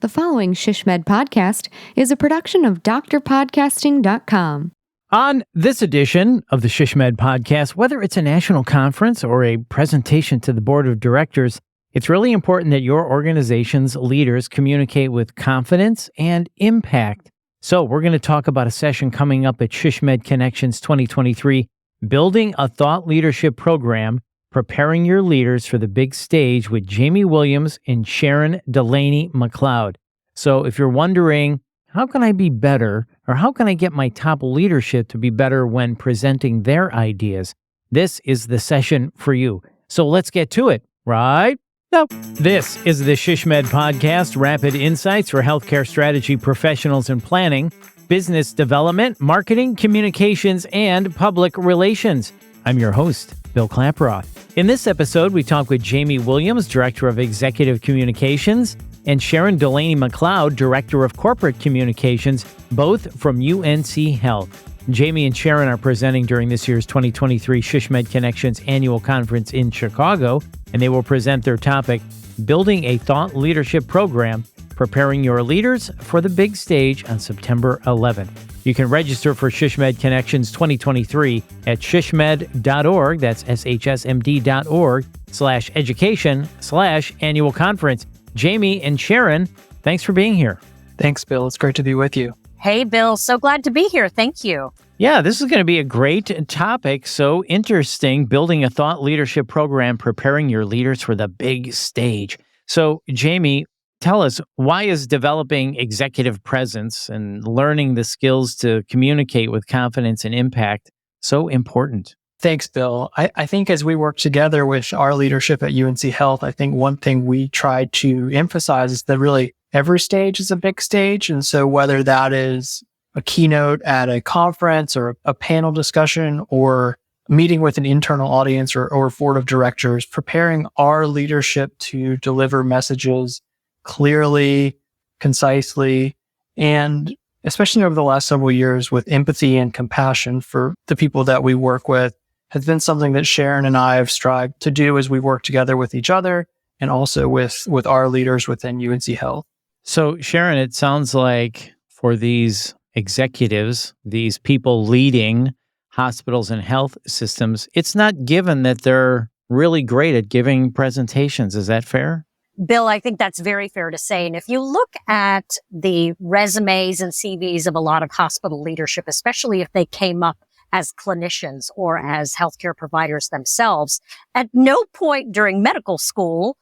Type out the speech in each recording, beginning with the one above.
The following ShishMed podcast is a production of drpodcasting.com. On this edition of the ShishMed podcast, whether it's a national conference or a presentation to the board of directors, it's really important that your organization's leaders communicate with confidence and impact. So we're going to talk about a session coming up at ShishMed Connections 2023, Building a Thought Leadership Program, Preparing Your Leaders for the Big Stage with Jamie Williams and Sharon Delaney McLeod. So if you're wondering, how can I be better, or how can I get my top leadership to be better when presenting their ideas? This is the session for you. So let's get to it, right? No. This is the ShishMed Podcast, rapid insights for healthcare strategy professionals in planning, business development, marketing, communications, and public relations. I'm your host, Bill Klaproth. In this episode, we talk with Jamie Williams, Director of Executive Communications, and Sharon Delaney McLeod, Director of Corporate Communications, both from UNC Health. Jamie and Sharon are presenting during this year's 2023 ShishMed Connections Annual Conference in Chicago, and they will present their topic, Building a Thought Leadership Program, Preparing Your Leaders for the Big Stage on September 11th. You can register for ShishMed Connections 2023 at shishmed.org, that's shsmd.org/education/annual conference. Jamie and Sharon, thanks for being here. Thanks, Bill. It's great to be with you. Hey, Bill. So glad to be here. Thank you. Yeah, this is going to be a great topic. So interesting, building a thought leadership program, preparing your leaders for the big stage. So, Jamie, tell us, why is developing executive presence and learning the skills to communicate with confidence and impact so important? Thanks, Bill. I think as we work together with our leadership at UNC Health, I think one thing we try to emphasize is that really every stage is a big stage. And so whether that is a keynote at a conference or a panel discussion or meeting with an internal audience or board of directors, preparing our leadership to deliver messages clearly, concisely, and especially over the last several years with empathy and compassion for the people that we work with has been something that Sharon and I have strived to do as we work together with each other and also with our leaders within UNC Health. So, Sharon, it sounds like for these executives, these people leading hospitals and health systems, it's not given that they're really great at giving presentations. Is that fair? Bill, I think that's very fair to say. And if you look at the resumes and CVs of a lot of hospital leadership, especially if they came up as clinicians or as healthcare providers themselves, at no point during medical school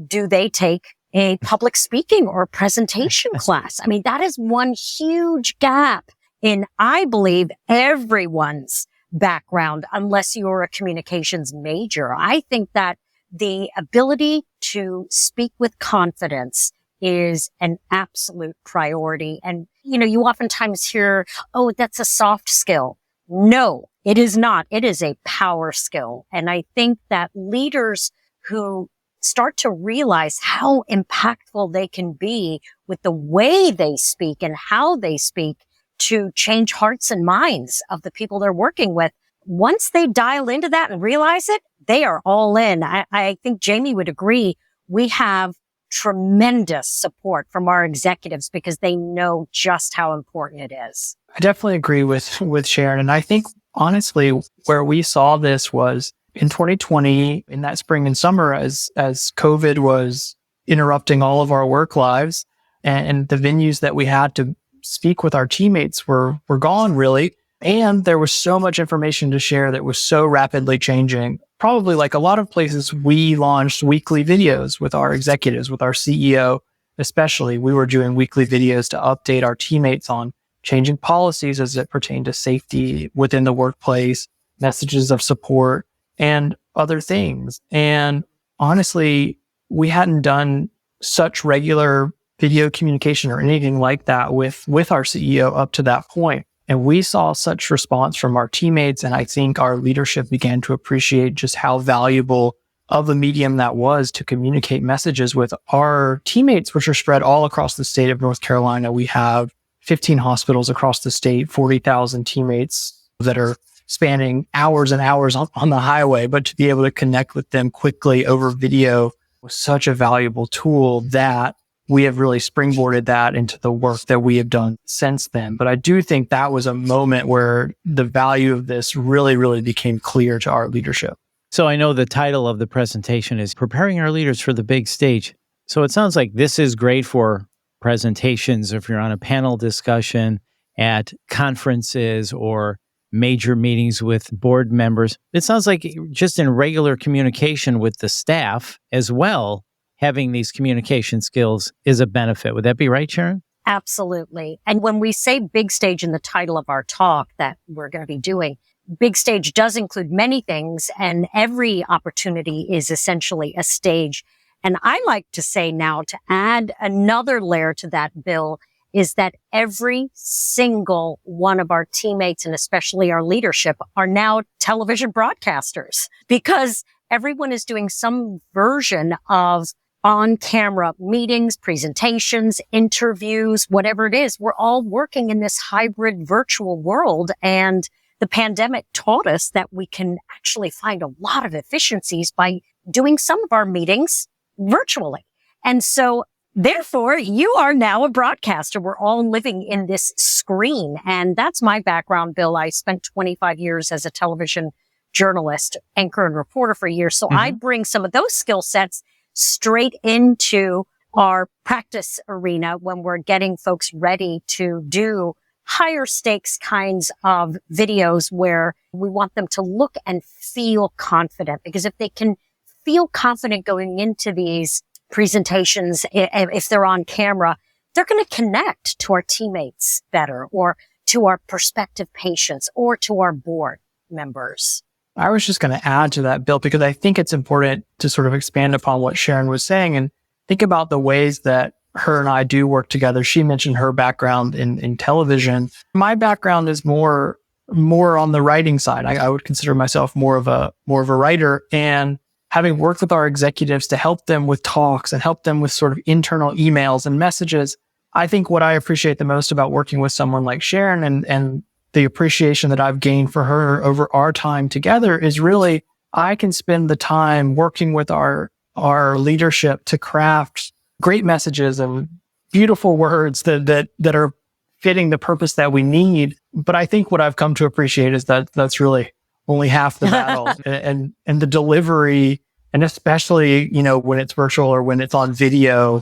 do they take a public speaking or presentation class. I mean, that is one huge gap in, I believe, everyone's background, unless you're a communications major. I think that the ability to speak with confidence is an absolute priority. And, you oftentimes hear, oh, that's a soft skill. No, it is not. It is a power skill. And I think that leaders who start to realize how impactful they can be with the way they speak and how they speak to change hearts and minds of the people they're working with, once they dial into that and realize it, they are all in. I think Jamie would agree. We have tremendous support from our executives because they know just how important it is. I definitely agree with Sharon. And I think, honestly, where we saw this was in 2020, in that spring and summer, as COVID was interrupting all of our work lives and the venues that we had to speak with our teammates were gone, really. And there was so much information to share that was so rapidly changing. Probably like a lot of places, we launched weekly videos with our executives, with our CEO, especially. We were doing weekly videos to update our teammates on changing policies as it pertained to safety within the workplace, messages of support, and other things. And honestly, we hadn't done such regular video communication or anything like that with our CEO up to that point. And we saw such response from our teammates. And I think our leadership began to appreciate just how valuable of a medium that was to communicate messages with our teammates, which are spread all across the state of North Carolina. We have 15 hospitals across the state, 40,000 teammates that are spanning hours and hours on the highway, but to be able to connect with them quickly over video was such a valuable tool that we have really springboarded that into the work that we have done since then. But I do think that was a moment where the value of this really, really became clear to our leadership. So I know the title of the presentation is Preparing Our Leaders for the Big Stage. So it sounds like this is great for presentations if you're on a panel discussion at conferences or major meetings with board members. It sounds like just in regular communication with the staff as well, having these communication skills is a benefit. Would that be right, Sharon? Absolutely. And when we say big stage in the title of our talk that we're going to be doing, big stage does include many things, and every opportunity is essentially a stage. And I like to say now, to add another layer to that, Bill, is that every single one of our teammates, and especially our leadership, are now television broadcasters, because everyone is doing some version of on-camera meetings, presentations, interviews, whatever it is. We're all working in this hybrid virtual world, and the pandemic taught us that we can actually find a lot of efficiencies by doing some of our meetings virtually. And so therefore, you are now a broadcaster. We're all living in this screen. And that's my background, Bill. I spent 25 years as a television journalist, anchor and reporter for years. So I bring some of those skill sets straight into our practice arena when we're getting folks ready to do higher stakes kinds of videos where we want them to look and feel confident. Because if they can feel confident going into these presentations, if they're on camera, they're going to connect to our teammates better, or to our prospective patients, or to our board members. I was just going to add to that, Bill, because I think it's important to sort of expand upon what Sharon was saying and think about the ways that her and I do work together. She mentioned her background in television. My background is more on the writing side. I would consider myself more of a writer, and having worked with our executives to help them with talks and help them with sort of internal emails and messages, I think what I appreciate the most about working with someone like Sharon and the appreciation that I've gained for her over our time together is really, I can spend the time working with our leadership to craft great messages and beautiful words that are fitting the purpose that we need. But I think what I've come to appreciate is that that's really only half the battle. and the delivery, and especially, when it's virtual or when it's on video,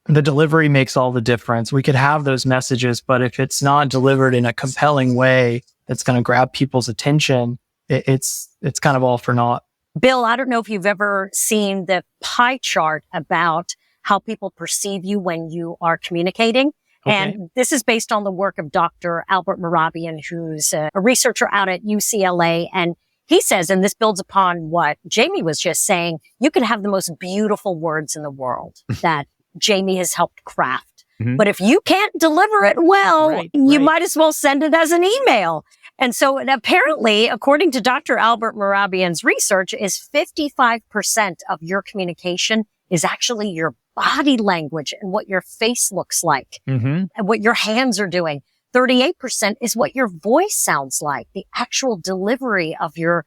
the delivery makes all the difference. We could have those messages, but if it's not delivered in a compelling way that's going to grab people's attention, it's kind of all for naught. Bill, I don't know if you've ever seen the pie chart about how people perceive you when you are communicating. Okay. And this is based on the work of Dr. Albert Mehrabian, who's a researcher out at UCLA. And he says, and this builds upon what Jamie was just saying, you can have the most beautiful words in the world that Jamie has helped craft. But if you can't deliver it well, you might as well send it as an email. And so apparently, according to Dr. Albert Mehrabian's research, is 55% of your communication is actually your body language and what your face looks like and what your hands are doing. 38% is what your voice sounds like, the actual delivery of your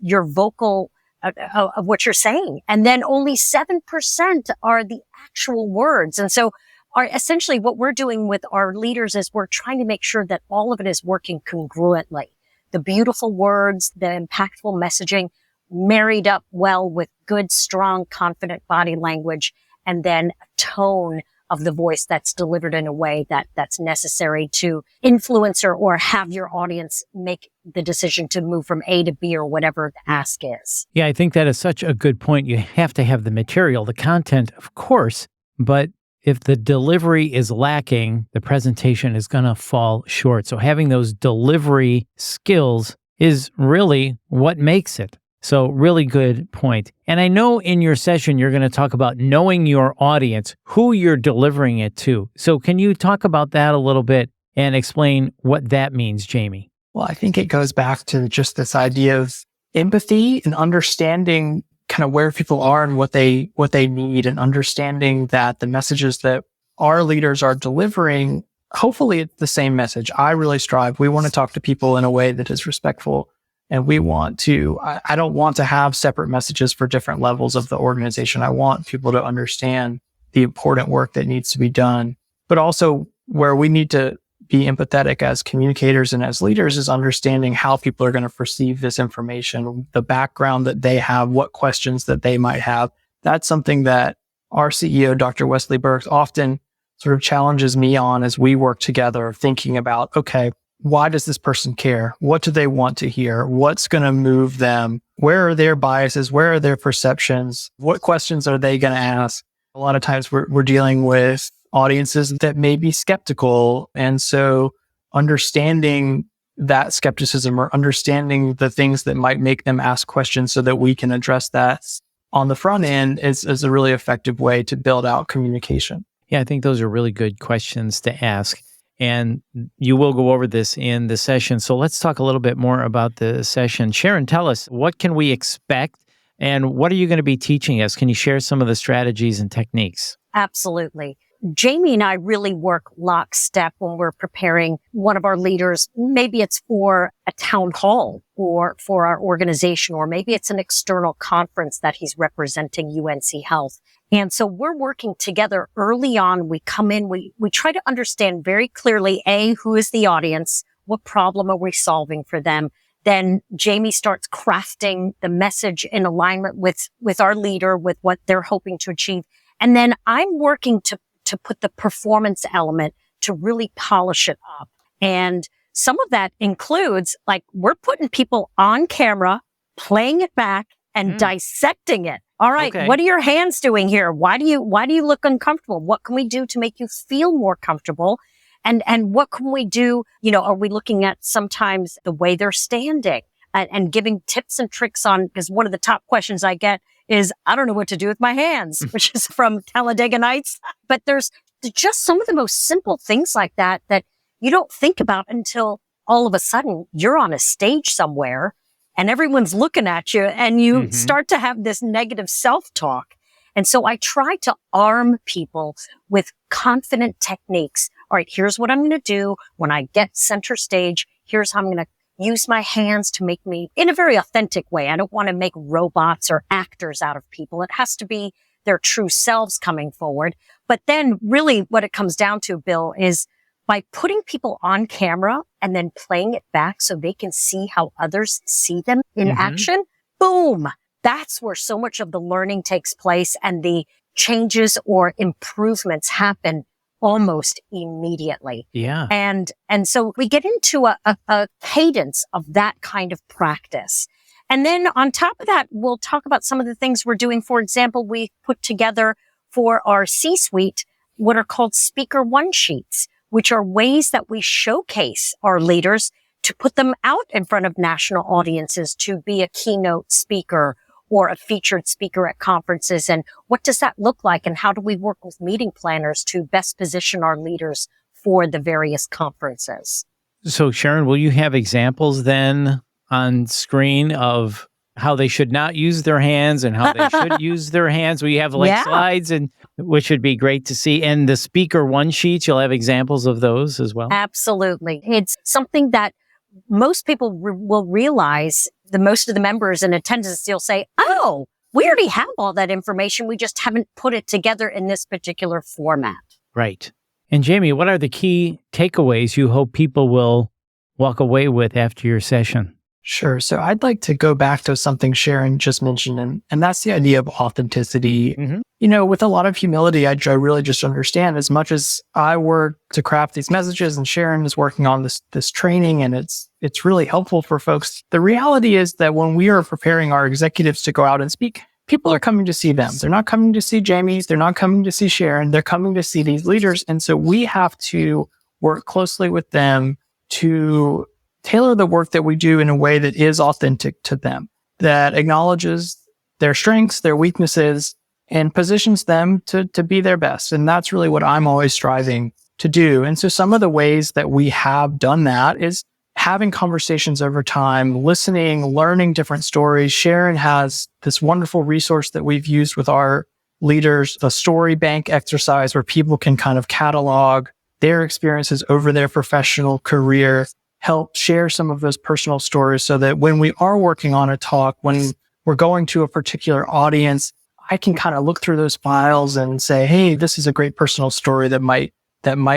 vocal, of what you're saying. And then only 7% are the actual words. And so essentially what we're doing with our leaders is we're trying to make sure that all of it is working congruently. The beautiful words, the impactful messaging married up well with good, strong, confident body language, and then a tone of the voice that's delivered in a way that's necessary to influence or have your audience make the decision to move from A to B or whatever the ask is. Yeah, I think that is such a good point. You have to have the material, the content, of course, but if the delivery is lacking, the presentation is going to fall short. So having those delivery skills is really what makes it. So really good point. And I know in your session, you're going to talk about knowing your audience, who you're delivering it to. So can you talk about that a little bit and explain what that means, Jamie? Well, I think it goes back to just this idea of empathy and understanding kind of where people are and what they need, and understanding that the messages that our leaders are delivering, hopefully it's the same message. I really strive. We want to talk to people in a way that is respectful. And we want to, I don't want to have separate messages for different levels of the organization. I want people to understand the important work that needs to be done. But also where we need to be empathetic as communicators and as leaders is understanding how people are going to perceive this information, the background that they have, what questions that they might have. That's something that our CEO, Dr. Wesley Burks, often sort of challenges me on as we work together, thinking about, okay, why does this person care? What do they want to hear? What's going to move them? Where are their biases? Where are their perceptions? What questions are they going to ask? A lot of times we're dealing with audiences that may be skeptical. And so understanding that skepticism or understanding the things that might make them ask questions so that we can address that on the front end is a really effective way to build out communication. Yeah, I think those are really good questions to ask. And you will go over this in the session. So let's talk a little bit more about the session. Sharon, tell us, what can we expect and what are you going to be teaching us? Can you share some of the strategies and techniques? Absolutely. Jamie and I really work lockstep when we're preparing one of our leaders. Maybe it's for a town hall or for our organization, or maybe it's an external conference that he's representing UNC Health. And so we're working together early on. We come in, we try to understand very clearly, who is the audience? What problem are we solving for them? Then Jamie starts crafting the message in alignment with our leader, with what they're hoping to achieve. And then I'm working to put the performance element to really polish it up. And some of that includes, like, we're putting people on camera, playing it back and dissecting it. All right. Okay. What are your hands doing here? Why do you look uncomfortable? What can we do to make you feel more comfortable? And what can we do? Are we looking at sometimes the way they're standing and giving tips and tricks on, because one of the top questions I get is, I don't know what to do with my hands, which is from Talladega Nights. But there's just some of the most simple things like that you don't think about until all of a sudden you're on a stage somewhere and everyone's looking at you and you start to have this negative self-talk. And so I try to arm people with confident techniques. All right, here's what I'm going to do when I get center stage. Here's how I'm going to use my hands to make me in a very authentic way. I don't want to make robots or actors out of people. It has to be their true selves coming forward. But then really what it comes down to, Bill, is by putting people on camera and then playing it back so they can see how others see them in action, boom, that's where so much of the learning takes place and the changes or improvements happen almost immediately. Yeah. And so we get into a cadence of that kind of practice. And then on top of that, we'll talk about some of the things we're doing. For example, we put together for our C-suite what are called Speaker One Sheets, which are ways that we showcase our leaders to put them out in front of national audiences to be a keynote speaker or a featured speaker at conferences. And what does that look like? And how do we work with meeting planners to best position our leaders for the various conferences? So Sharon, will you have examples then on screen of how they should not use their hands and how they should use their hands? We have slides, and which would be great to see. And the Speaker One Sheets, you'll have examples of those as well? Absolutely. It's something that most people will realize. Most of the members in attendance, they'll say, oh, we already have all that information. We just haven't put it together in this particular format. Right. And Jamie, what are the key takeaways you hope people will walk away with after your session? Sure. So I'd like to go back to something Sharon just mentioned, and that's the idea of authenticity. With a lot of humility, I really just understand, as much as I work to craft these messages and Sharon is working on this training, and it's really helpful for folks. The reality is that when we are preparing our executives to go out and speak, people are coming to see them. They're not coming to see Jamie. They're not coming to see Sharon. They're coming to see these leaders. And so we have to work closely with them to tailor the work that we do in a way that is authentic to them, that acknowledges their strengths, their weaknesses, and positions them to be their best. And that's really what I'm always striving to do. And so some of the ways that we have done that is having conversations over time, listening, learning different stories. Sharon has this wonderful resource that we've used with our leaders, the story bank exercise, where people can kind of catalog their experiences over their professional career, help share some of those personal stories so that when we are working on a talk, when we're going to a particular audience, I can kind of look through those files and say, hey, this is a great personal story that might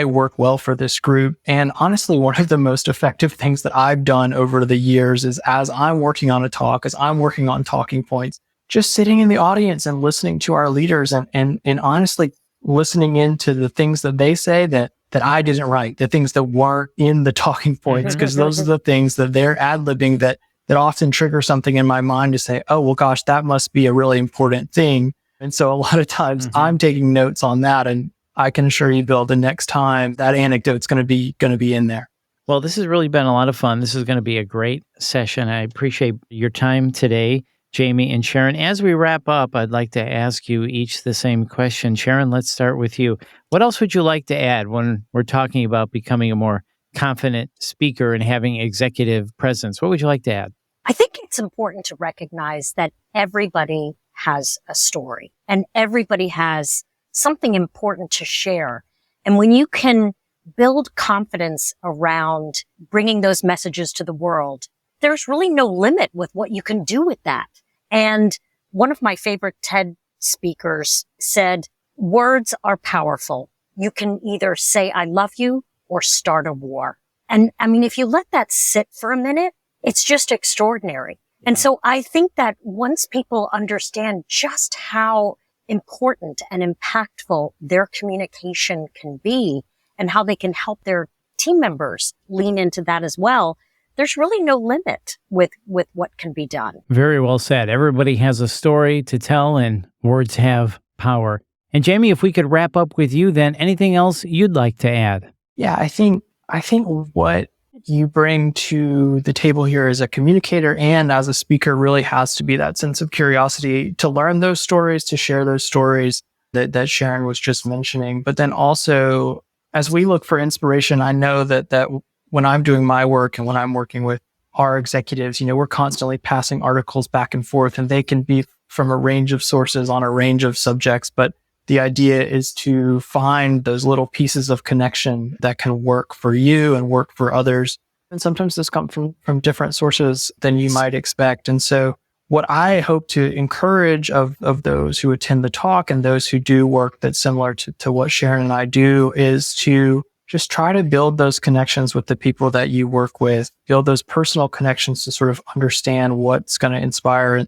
work well for this group. And honestly, one of the most effective things that I've done over the years is as I'm working on a talk, as I'm working on talking points, just sitting in the audience and listening to our leaders and honestly listening into the things that they say that I didn't write, the things that weren't in the talking points, because those are the things that they're ad-libbing that often trigger something in my mind to say, oh, well, gosh, that must be a really important thing. And so a lot of times I'm taking notes on that, and I can assure you, Bill, the next time that anecdote's going to be in there. Well, this has really been a lot of fun. This is going to be a great session. I appreciate your time today, Jamie and Sharon. As we wrap up, I'd like to ask you each the same question. Sharon, let's start with you. What else would you like to add when we're talking about becoming a more confident speaker and having executive presence? What would you like to add? I think it's important to recognize that everybody has a story and everybody has something important to share. And when you can build confidence around bringing those messages to the world, there's really no limit with what you can do with that. And one of my favorite TED speakers said, words are powerful. You can either say, I love you, or start a war. And I mean, if you let that sit for a minute, it's just extraordinary. And so I think that once people understand just how important and impactful their communication can be and how they can help their team members lean into that as well, there's really no limit with what can be done. Very well said. Everybody has a story to tell and words have power. And Jamie, if we could wrap up with you then, anything else you'd like to add? Yeah, I think what you bring to the table here as a communicator and as a speaker really has to be that sense of curiosity to learn those stories, to share those stories that Sharon was just mentioning. But then also, as we look for inspiration, I know that when I'm doing my work and when I'm working with our executives, we're constantly passing articles back and forth, and they can be from a range of sources on a range of subjects. But the idea is to find those little pieces of connection that can work for you and work for others. And sometimes this comes from different sources than you might expect. And so what I hope to encourage of those who attend the talk and those who do work that's similar to what Sharon and I do is to just try to build those connections with the people that you work with, build those personal connections to sort of understand what's going to inspire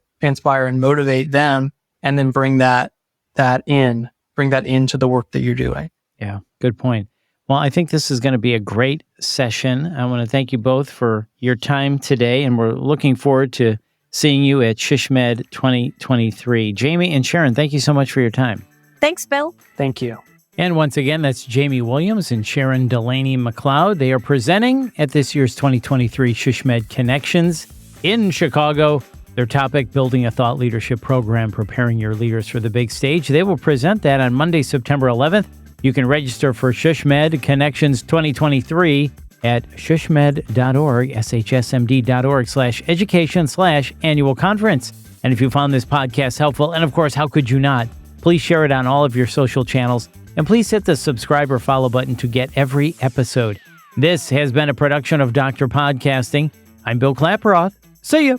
and motivate them, and then bring that into the work that you're doing. Yeah, good point. Well, I think this is going to be a great session. I want to thank you both for your time today, and we're looking forward to seeing you at SHSMD 2023. Jamie and Sharon, thank you so much for your time. Thanks, Bill. Thank you. And once again, that's Jamie Williams and Sharon Delaney McLeod. They are presenting at this year's 2023 SHSMD Connections in Chicago. Their topic, Building a Thought Leadership Program, Preparing Your Leaders for the Big Stage. They will present that on Monday, September 11th. You can register for SHSMD Connections 2023 at shsmd.org, shsmd.org/education/annual conference. And if you found this podcast helpful, and of course, how could you not? Please share it on all of your social channels. And please hit the subscribe or follow button to get every episode. This has been a production of Dr. Podcasting. I'm Bill Klaproth. See ya.